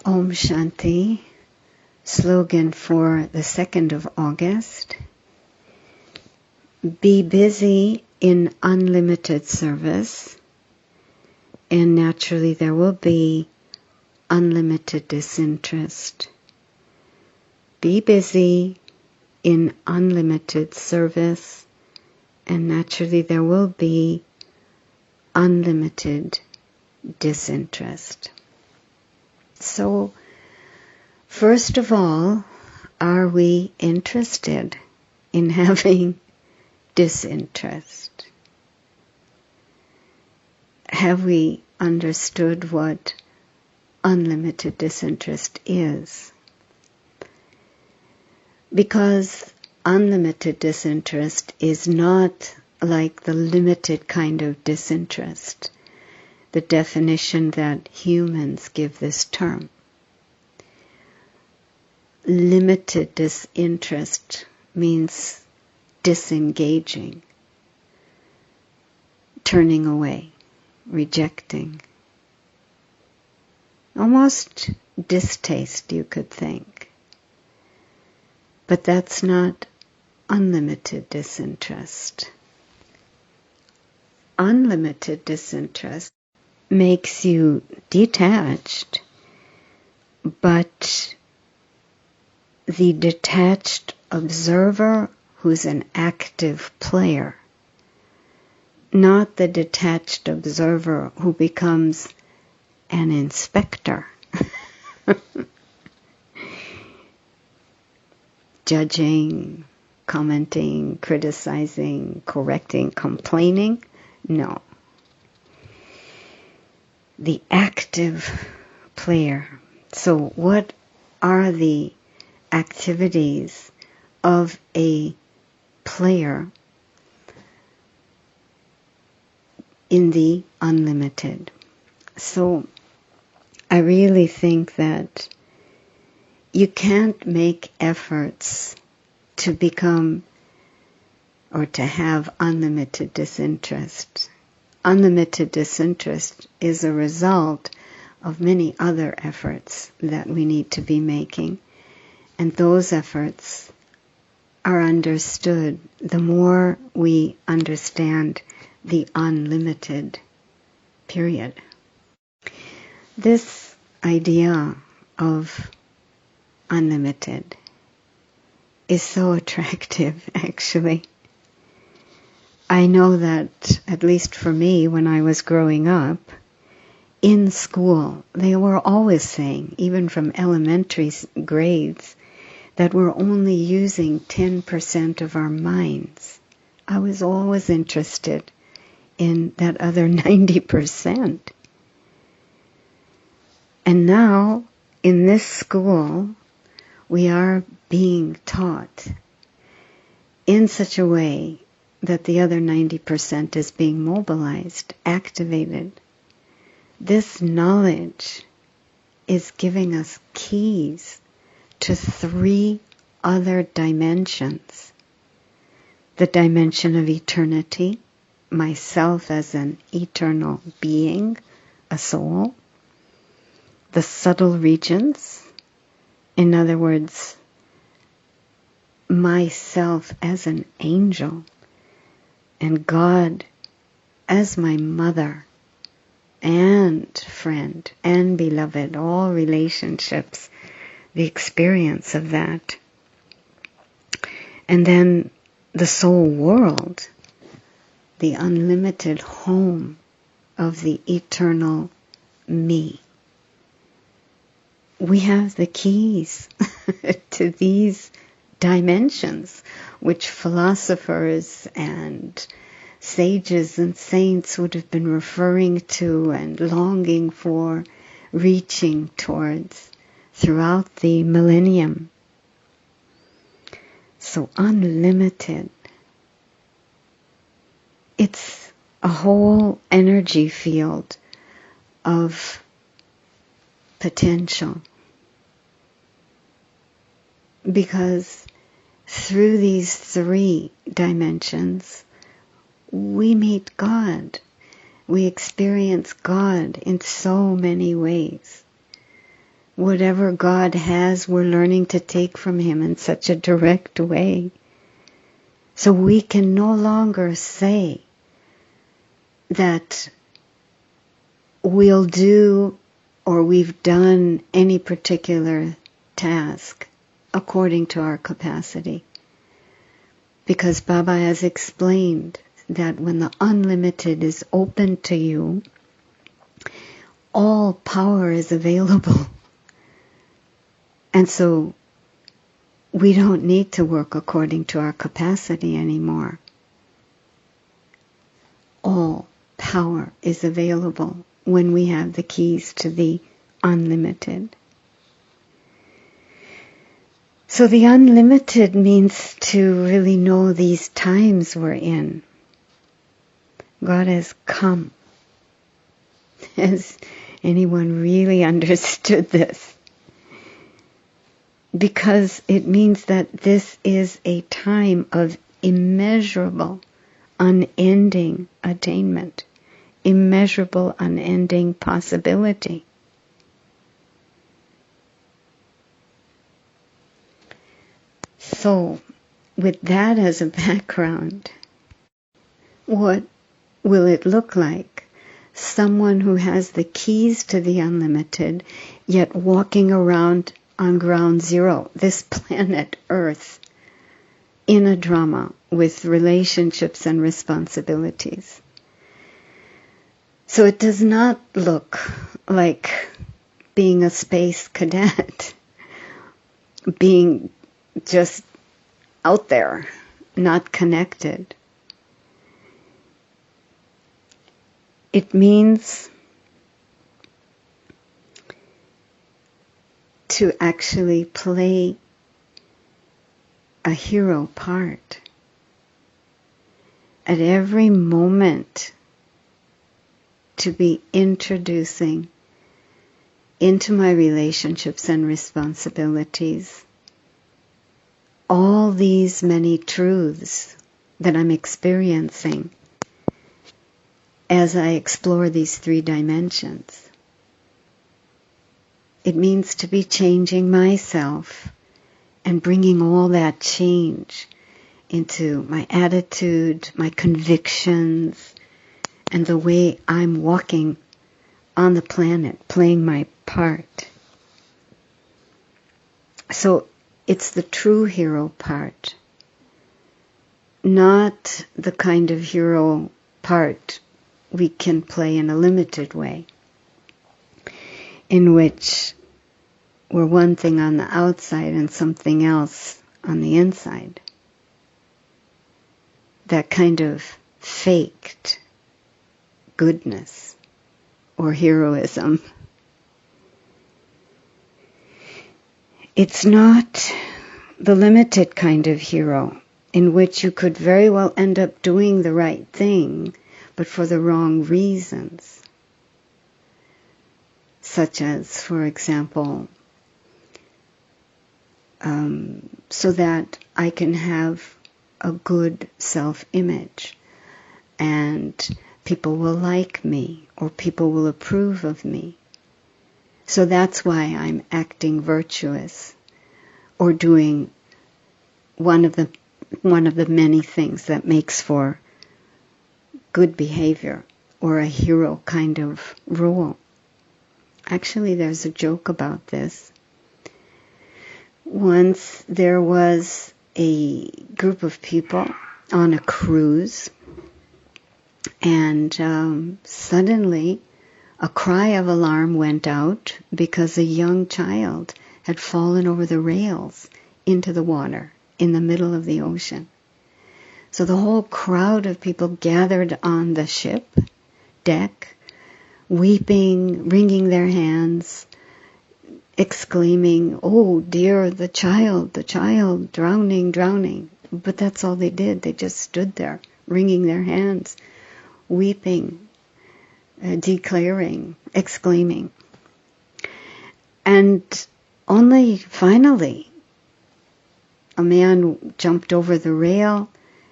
Om Shanti, slogan for the 2nd of August. Be busy in unlimited service, and naturally there will be unlimited disinterest. Be busy in unlimited service, and naturally there will be unlimited disinterest. So, first of all, are we interested in having disinterest? Have we understood what unlimited disinterest is? Because unlimited disinterest is not like the limited kind of disinterest, the definition that humans give this term. Limited disinterest means disengaging, turning away, rejecting. Almost distaste, you could think. But that's not unlimited disinterest. Unlimited disinterest makes you detached, but the detached observer who's an active player, not the detached observer who becomes an inspector, judging, commenting, criticizing, correcting, complaining. No. The active player. So what are the activities of a player in the unlimited? So I really think that you can't make efforts to become or to have unlimited disinterest. Unlimited disinterest is a result of many other efforts that we need to be making. And those efforts are understood the more we understand the unlimited period. This idea of unlimited is so attractive, actually. I know that, at least for me, when I was growing up, in school, they were always saying, even from elementary grades, that we're only using 10% of our minds. I was always interested in that other 90%. And now, in this school, we are being taught in such a way that the other 90% is being mobilized, activated. This knowledge is giving us keys to 3 other dimensions. The dimension of eternity, myself as an eternal being, a soul. The subtle regions, in other words, myself as an angel, and God as my mother and friend and beloved, all relationships, the experience of that. And then the soul world, the unlimited home of the eternal me. We have the keys to these dimensions, which philosophers and sages and saints would have been referring to and longing for, reaching towards throughout the millennium. So unlimited. It's a whole energy field of potential. Because through these 3 dimensions, we meet God. We experience God in so many ways. whatever God has, we're learning to take from Him in such a direct way. So we can no longer say that we'll do or we've done any particular task according to our capacity. Because Baba has explained that when the unlimited is open to you, all power is available. And so we don't need to work according to our capacity anymore. All power is available when we have the keys to the unlimited. So the unlimited means to really know these times we're in. God has come. Has anyone really understood this? Because it means that this is a time of immeasurable, unending attainment, immeasurable, unending possibility. So, with that as a background, what will it look like? Someone who has the keys to the unlimited, yet walking around on ground zero, this planet Earth, in a drama with relationships and responsibilities. So it does not look like being a space cadet, being just out there, not connected. It means to actually play a hero part. At every moment, to be introducing into my relationships and responsibilities all these many truths that I'm experiencing as I explore these 3 dimensions. It means to be changing myself and bringing all that change into my attitude, my convictions, and the way I'm walking on the planet, playing my part. So it's the true hero part, not the kind of hero part we can play in a limited way, in which we're one thing on the outside and something else on the inside. That kind of faked goodness or heroism. It's not the limited kind of hero in which you could very well end up doing the right thing, but for the wrong reasons. Such as, for example, so that I can have a good self-image and people will like me or people will approve of me. So that's why I'm acting virtuous or doing one of the many things that makes for good behavior or a hero kind of role. Actually, there's a joke about this. Once there was a group of people on a cruise, and suddenly a cry of alarm went out because a young child had fallen over the rails into the water in the middle of the ocean. So the whole crowd of people gathered on the ship deck, weeping, wringing their hands, exclaiming, "Oh dear, the child, drowning, drowning." But that's all they did. They just stood there, wringing their hands, weeping, declaring, exclaiming. And only finally, a man jumped over the rail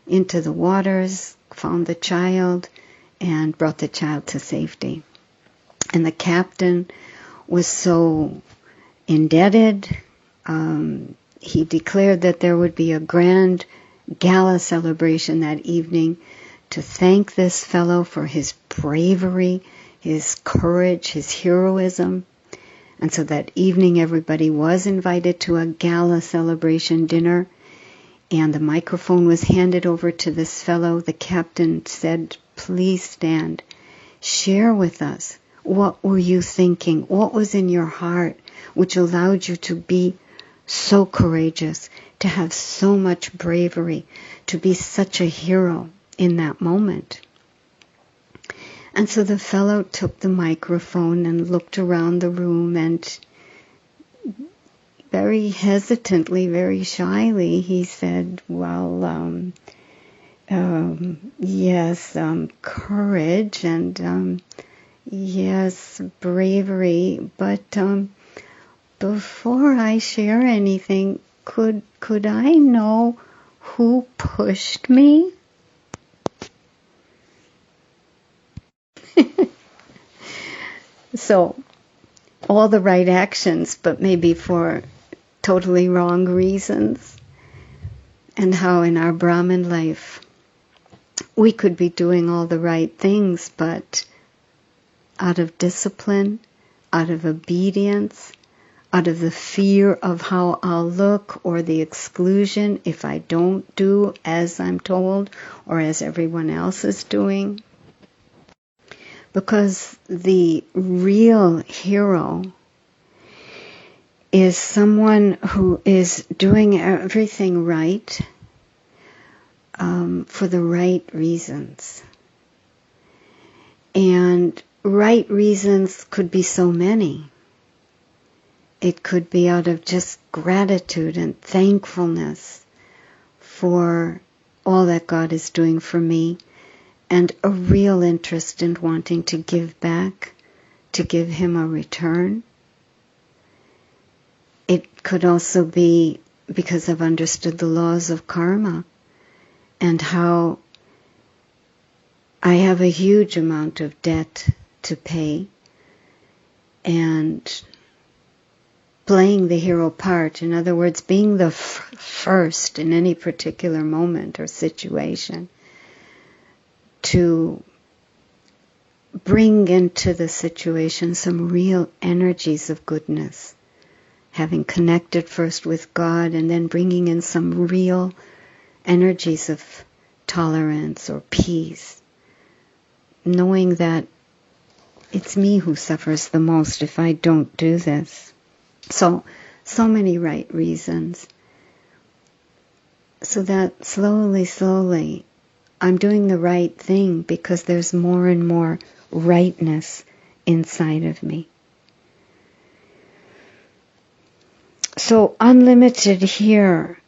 into the waters, found the child, and brought the child to safety. And the captain was so indebted. He declared that there would be a grand gala celebration that evening to thank this fellow for his bravery, his courage, his heroism. And so that evening everybody was invited to a gala celebration dinner, and the microphone was handed over to this fellow. The captain said, "Please stand. Share with us. What were you thinking? What was in your heart which allowed you to be so courageous, to have so much bravery, to be such a hero in that moment?" And so the fellow took the microphone and looked around the room, and very hesitantly, very shyly, he said, "Well, yes, courage, and yes, bravery, but before I share anything, could I know who pushed me?" So, all the right actions, but maybe for totally wrong reasons. And how in our Brahmin life, we could be doing all the right things, but out of discipline, out of obedience, out of the fear of how I'll look, or the exclusion if I don't do as I'm told or as everyone else is doing. Because the real hero is someone who is doing everything right, for the right reasons. And right reasons could be so many. It could be out of just gratitude and thankfulness for all that God is doing for me, and a real interest in wanting to give back, to give Him a return. It could also be because I've understood the laws of karma and how I have a huge amount of debt to pay, and playing the hero part, in other words, being the first in any particular moment or situation, to bring into the situation some real energies of goodness, having connected first with God and then bringing in some real energies of tolerance or peace, knowing that it's me who suffers the most if I don't do this. So many right reasons. So that slowly, I'm doing the right thing because there's more and more rightness inside of me. So unlimited here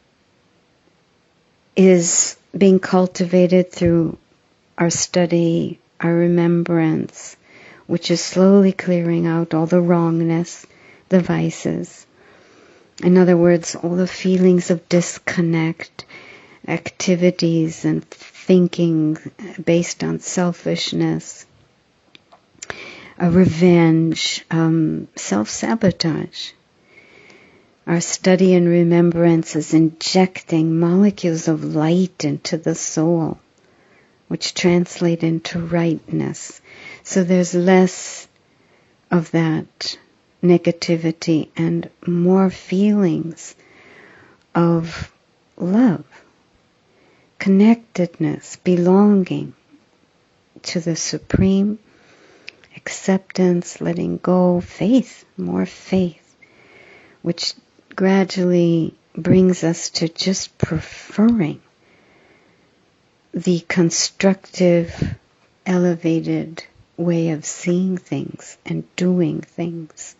is being cultivated through our study, our remembrance, which is slowly clearing out all the wrongness, the vices. In other words, all the feelings of disconnect, activities and thinking based on selfishness, a revenge, self-sabotage. Our study and remembrance is injecting molecules of light into the soul, which translate into rightness. So there's less of that negativity and more feelings of love, connectedness, belonging to the Supreme, acceptance, letting go, faith, more faith, which gradually brings us to just preferring the constructive, elevated way of seeing things and doing things.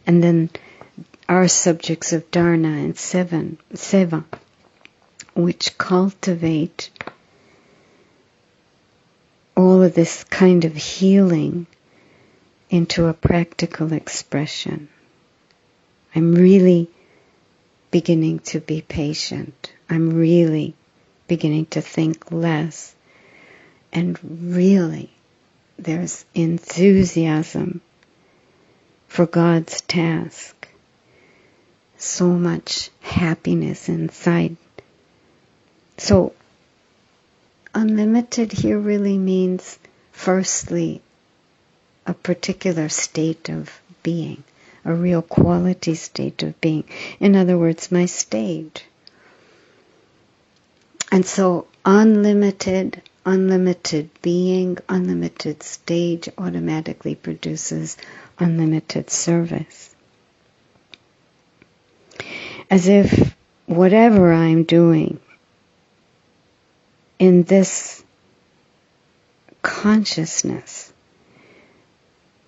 And then our subjects of Dharna and Seva, which cultivate all of this kind of healing into a practical expression. I'm really beginning to be patient. I'm really beginning to think less. And really, there's enthusiasm for God's task. so much happiness inside. So, unlimited here really means, firstly, a particular state of being, a real quality state of being. In other words, my stage. And so, unlimited being, unlimited stage automatically produces unlimited service. As if whatever I'm doing in this consciousness,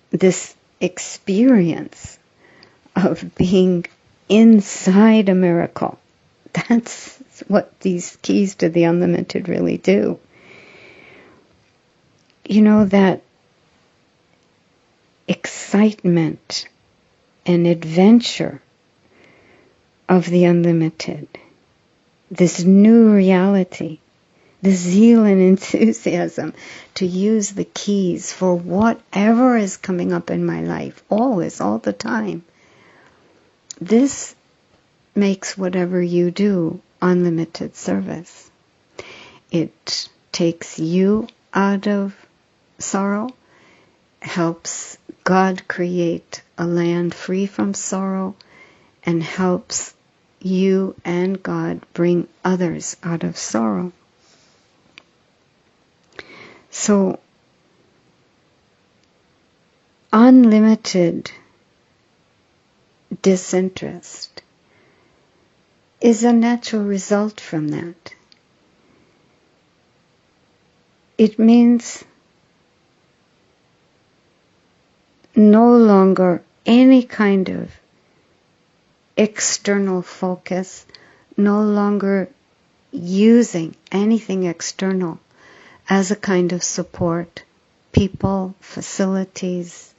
this experience of being inside a miracle, that's what these keys to the unlimited really do. You know, that excitement and adventure of the unlimited, this new reality, the zeal and enthusiasm to use the keys for whatever is coming up in my life, always, all the time. This makes whatever you do unlimited service. It takes you out of sorrow, helps God create a land free from sorrow, and helps you and God bring others out of sorrow. So, unlimited disinterest is a natural result from that. It means no longer any kind of external focus, no longer using anything external as a kind of support, people, facilities,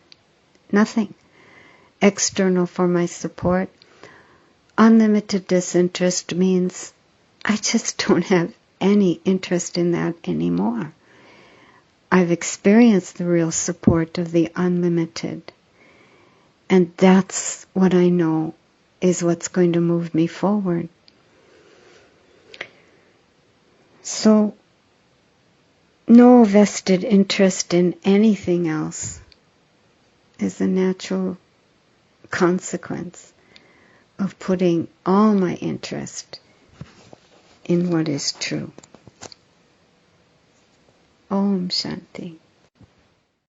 nothing external for my support. Unlimited disinterest means I just don't have any interest in that anymore. I've experienced the real support of the unlimited, and that's what I know is what's going to move me forward. So, no vested interest in anything else is a natural consequence of putting all my interest in what is true. Om Shanti.